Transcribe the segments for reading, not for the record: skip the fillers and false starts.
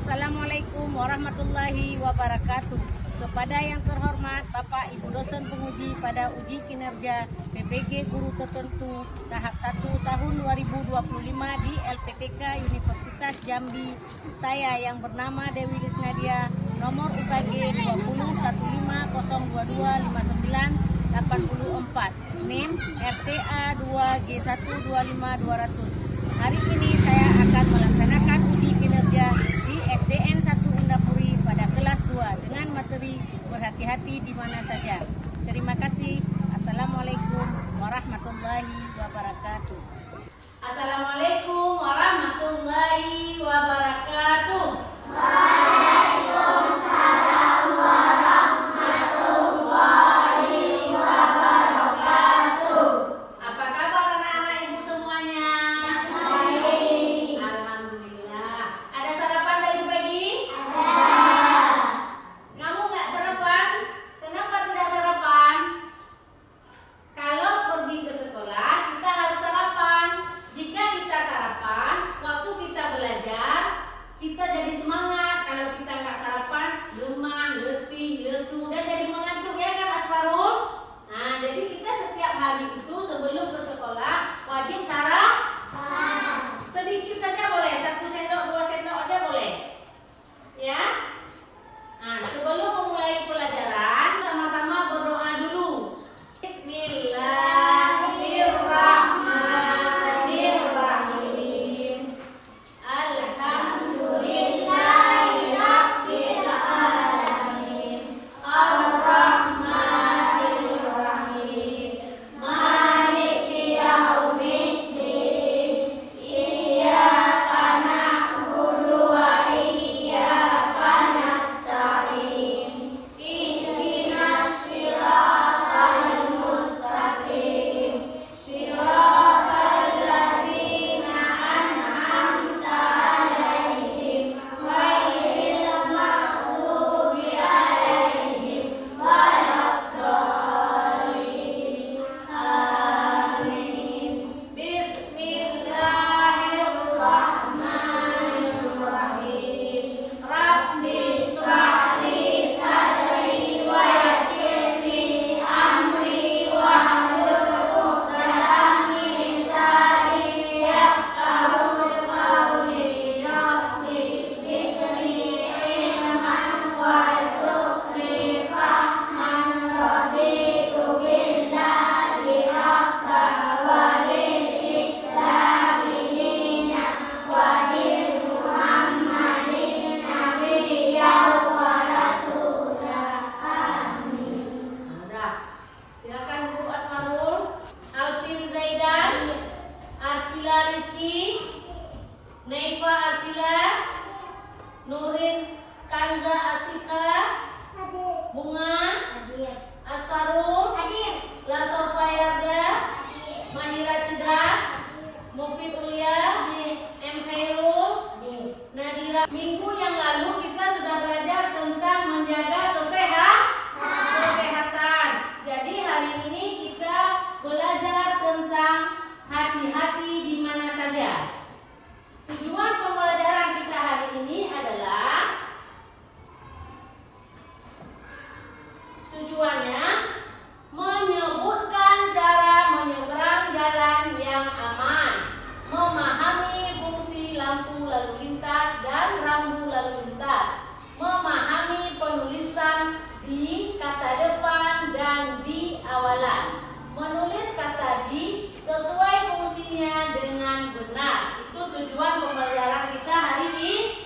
Assalamualaikum warahmatullahi wabarakatuh. Kepada yang terhormat Bapak Ibu dosen penguji pada uji kinerja PPG Guru Tertentu tahap 1 tahun 2025 di LPTK Universitas Jambi. Saya yang bernama Dewi Lisnadia, nomor UKG 20.150225984, NIM RTA 2G125.200. Hari ini saya akan melaksanakan uji kinerja di SDN 1 Undapuri pada kelas 2 dengan materi berhati-hati di mana saja. Terima kasih. Assalamualaikum warahmatullahi wabarakatuh. Assalamualaikum warahmatullahi wabarakatuh. Waalaikumsalam warahmatullahi wabarakatuh. Apa kabar anak-anak ibu semuanya? Baik. Alhamdulillah. Ada sarapan tadi pagi? Ada. Kamu nggak sarapan? Kenapa tidak sarapan? Kalau pergi ke sekolah kita harus sarapan. Jika kita sarapan, waktu kita belajar kita jadi semangat. Kalau kita nggak sarapan, lemah, letih, lesu, dan jadi mengantuk, ya kan Asfarul? Nah, jadi kita setiap hari itu sebelum ke sekolah wajib sarapan. Sedikit saja boleh, 1 sendok, 2 sendok aja boleh. Ya? Nah, sebelum memulai pelajaran, sama-sama berdoa dulu. Bismillahirrahmanirrahim. Alhamdulillahirabbil alamin. Ar-Rahmanir-Rahim. Maliki yaumiddin. Iyyaka na'budu wa iyyaka nasta'in. Ihdinas siratal mustaqim. Siratal ladzina an'amta 'alaihim ghairil maghdubi 'alaihim waladdallin. Amin. Bismillahirrahmanirrahim. Rabbi shrah li sadri wa yassir li amri wahlul 'uqdatam min lisani yafqahu qawli. Rabbi zidni ilman warzuqni fahman. Raditu billahi rabban wa bil islami dinan wa bi Muhammadin nabiyyan wa rasulah. Amin. Udah. Silakan Guru Asmarul, Alvin Zaidan, Arsila Rizki, Naifa Arsila, Nurin Kanza Asika, Bunga, Asfarul, Lasofa Yarda, Mahira Cida, Mufid Ulia, M. Khairul, Nadira. Minggu yang lalu kita sudah belajar tentang menjaga kesehatan. Jadi hari ini kita belajar tentang hati-hati di mana saja. Tujuan pembelajaran kita hari ini adalah tujuannya menyebutkan cara menyeberang jalan yang aman, memahami fungsi lampu lalu lintas dan rambu lalu lintas, memahami penulisan di kata depan dan di awalan, menulis kata di sesuai fungsinya dengan benar. Itu tujuan pembelajaran kita hari ini.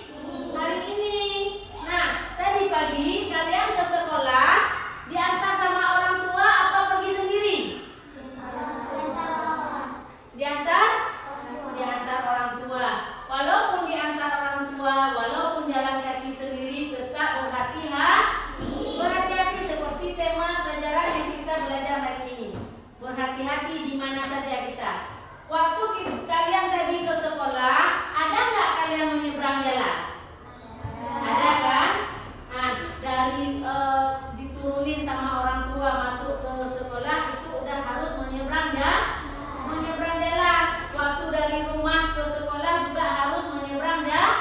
Nah, tadi pagi kalian ke sekolah diantar sama orang tua apa pergi sendiri? Diantar orang tua. Walaupun diantar orang tua, walaupun jalan kaki sendiri, tetap berhati-hati seperti tema pelajaran yang kita belajar hari ini. Berhati-hati di mana saja kita. Waktu kalian tadi ke sekolah, ada nggak kalian menyeberang jalan? Ada kan? Nah, dari diturunin sama orang tua masuk ke sekolah itu udah harus menyeberang jalan. Waktu dari rumah ke sekolah juga harus menyeberang jalan.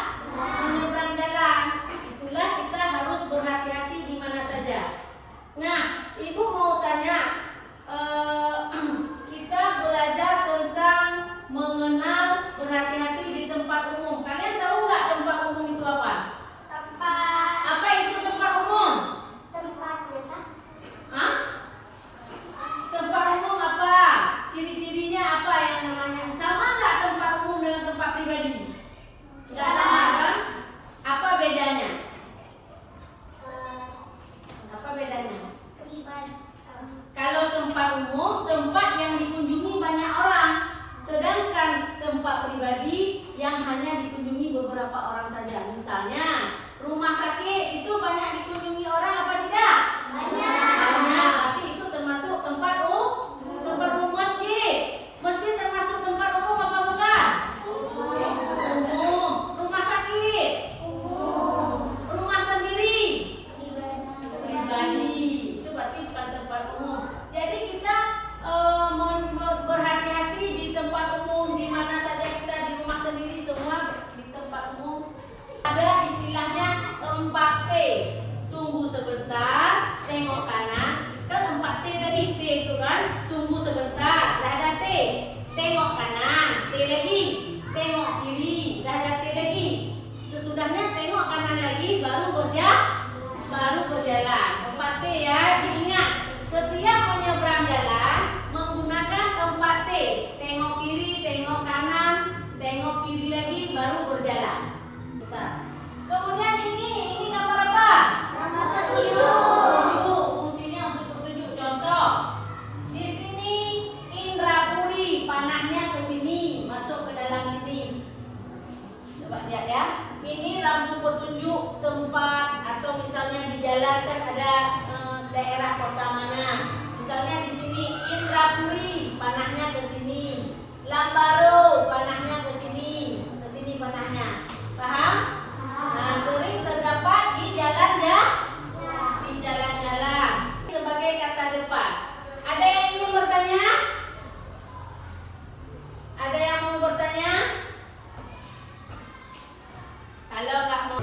kan? Tunggu sebentar. Dah ada T. Tengok kanan. T lagi. Tengok kiri. Dah ada T lagi. Sesudahnya tengok kanan lagi baru berjalan. 4T ya. Diingat. Setiap menyeberang jalan menggunakan 4T. Tengok kiri, tengok kanan, tengok kiri lagi baru berjalan. Bentar. Kemudian ini gambar apa? Gambar petunjuk. Petunjuk. Fungsinya untuk petunjuk. Contoh. Di sini Indrapuri, panahnya ke sini, masuk ke dalam sini. Coba lihat ya. Ini lampu petunjuk tempat atau misalnya di jalan kan ada daerah kota mana. Misalnya di sini Indrapuri, panahnya ke sini. Lambaro, panahnya ke sini panahnya. Paham? Nah, sering terdapat di jalan ya, di jalan-jalan sebagai kata depan. Ada yang ingin bertanya? Ada yang mau bertanya? Kalau nggak mau.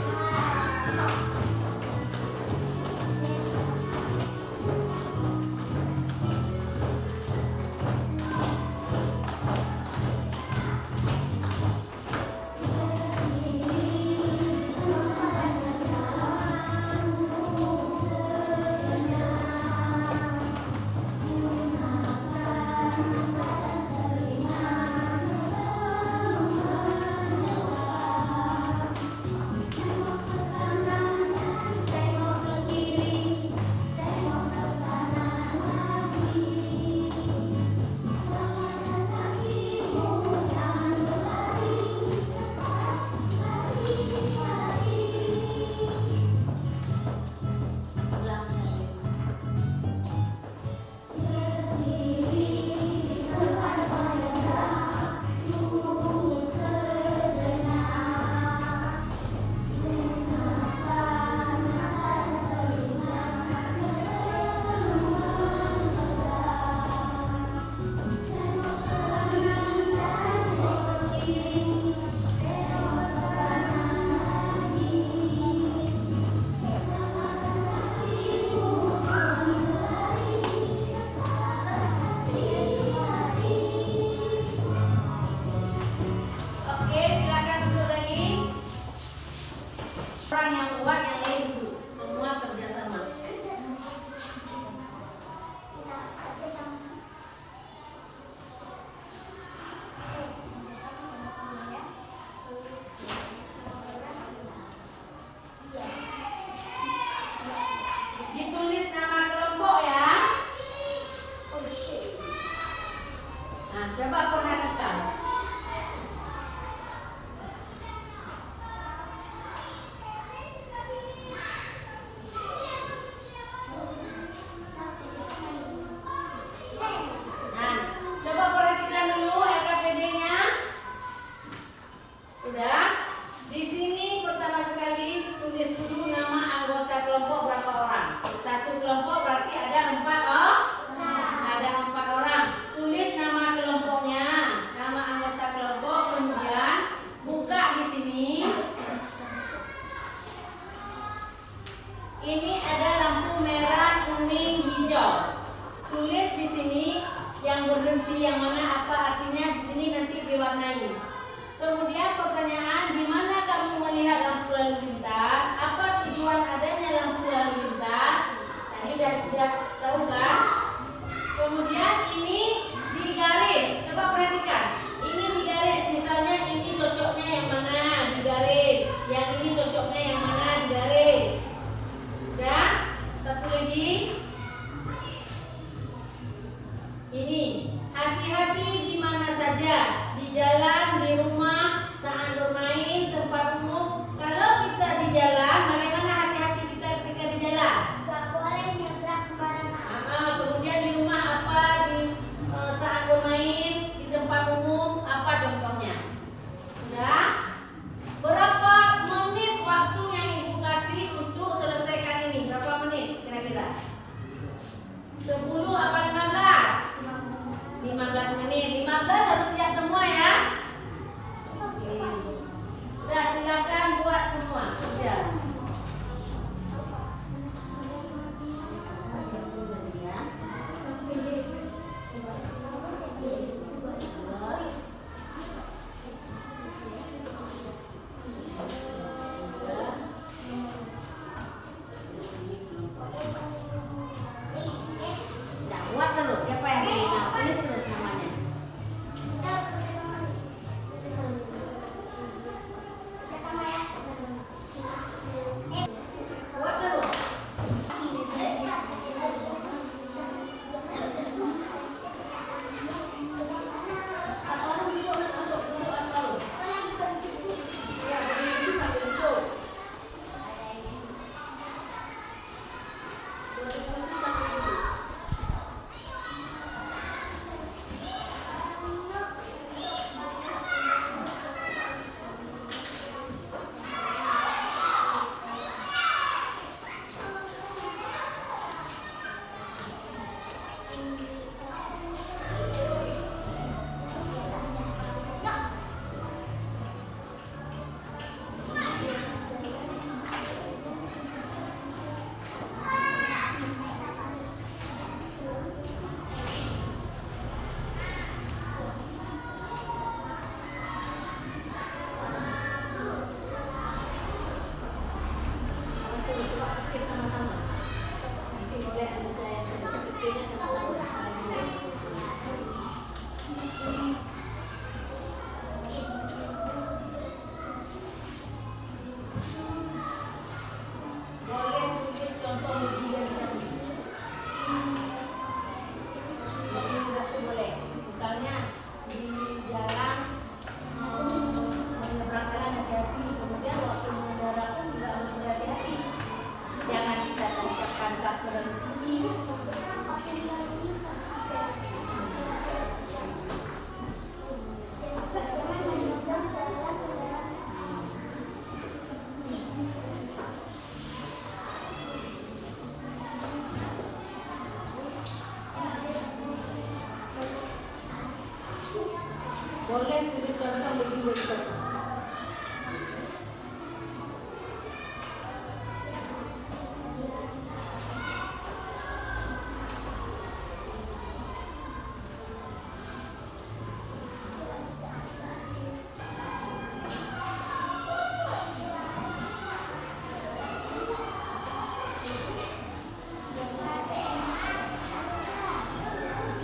Orang yang kuat yang lain dulu. Semua kerjasama. Ditulis nama kelompok ya. Nah, coba perhatikan. Satu kelompok berarti ada 4 orang. Tulis nama kelompoknya, nama anggota kelompok, kemudian buka di sini. Ini ada lampu merah, kuning, hijau. Tulis di sini yang berhenti yang mana, apa artinya, ini nanti diwarnai. Kemudian pertanyaan, di mana kamu melihat lampu lalu lintas? Apa tujuan adanya lampu lalu lintas? Tadi udah tahu kan? Kemudian ini digaris. Coba perhatikan. Ini digaris. Misalnya ini cocoknya yang mana? Digaris. Yang ini cocoknya yang mana? Digaris. Dan satu lagi. Ini. Hati-hati di mana saja. Di jalan, di rumah, saat bermain, tempat umum. Kalau kita di jalan, bagaimana hati-hati kita ketika di jalan? Gak boleh nyebrang sembarangan. Boleh tulis contoh lebih dari satu.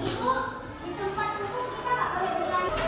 Ibu, di tempat duduk kita nggak boleh berlari.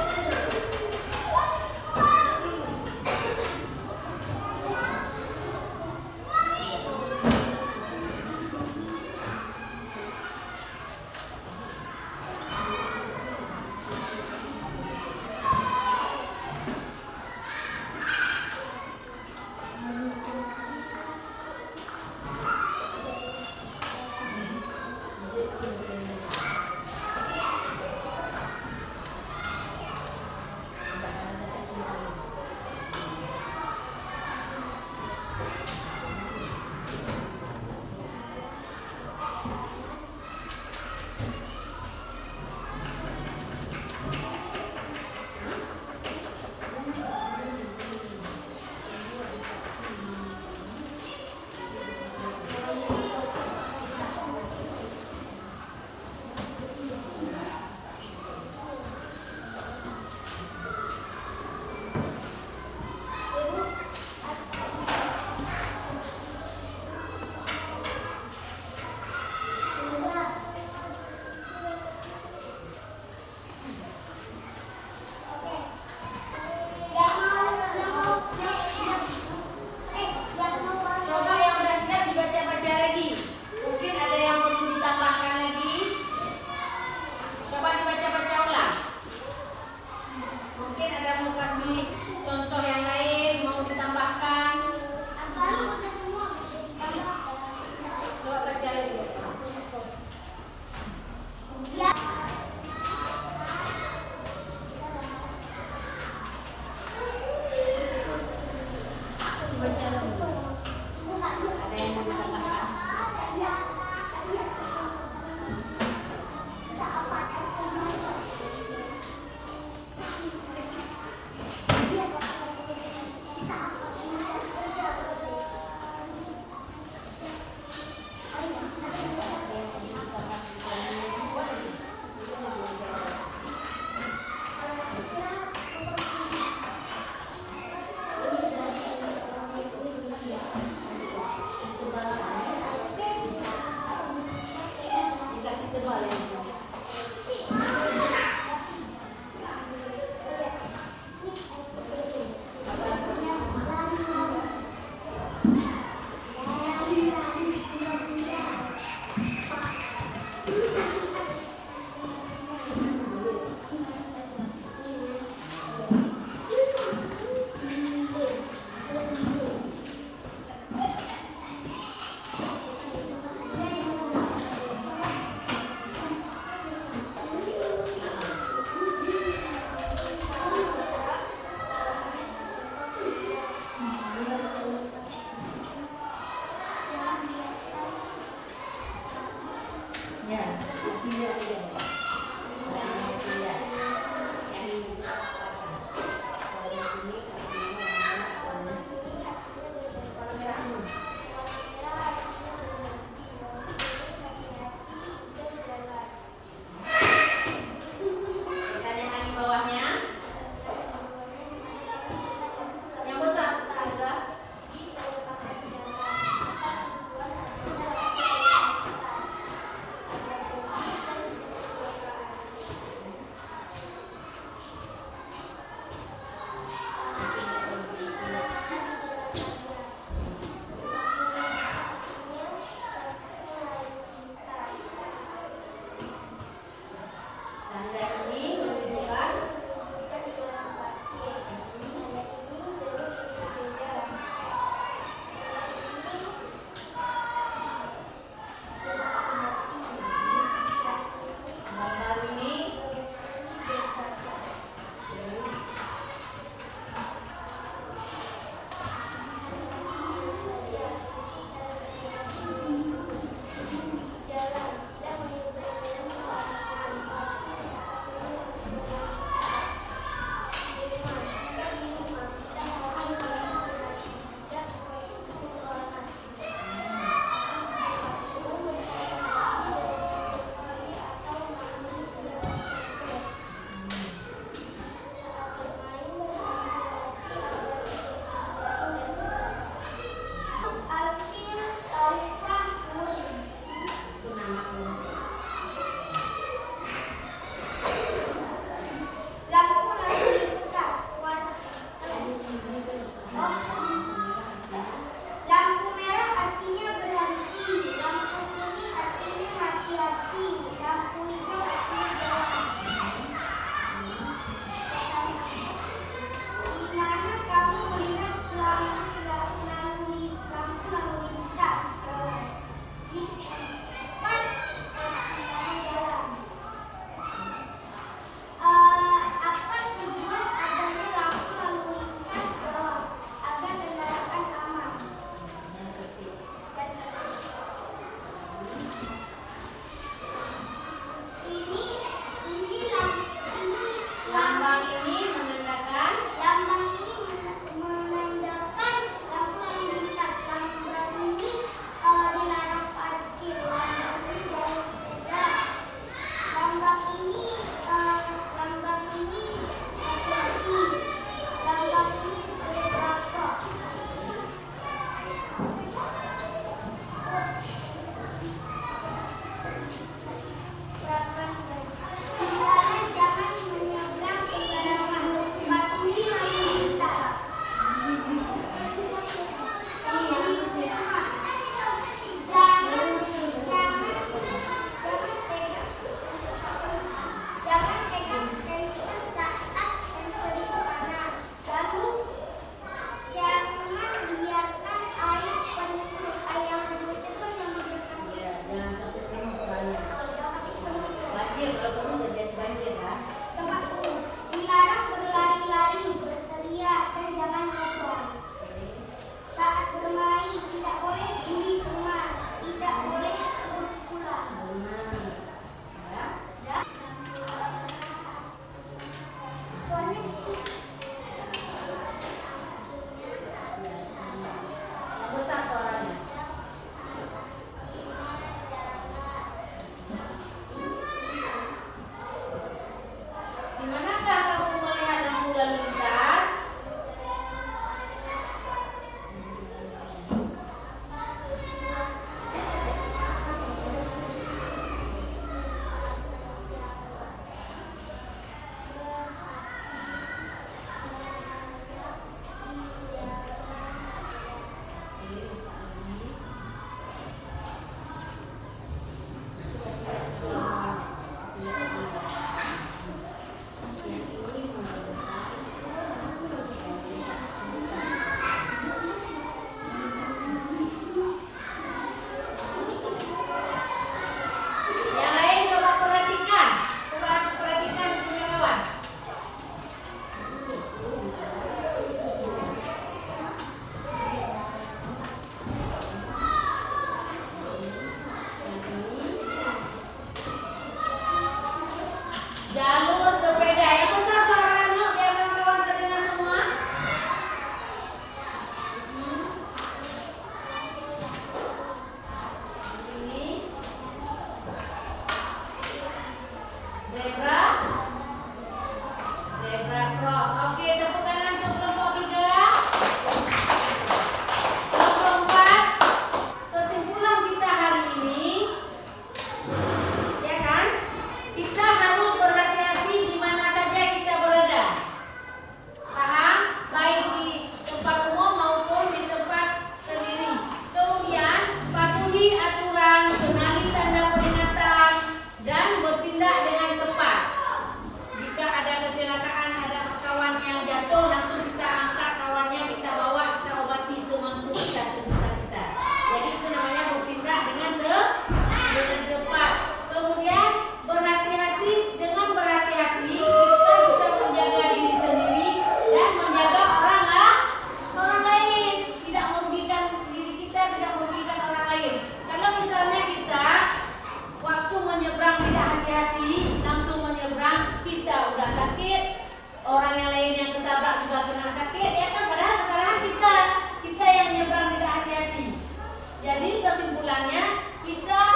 kesimpulannya kita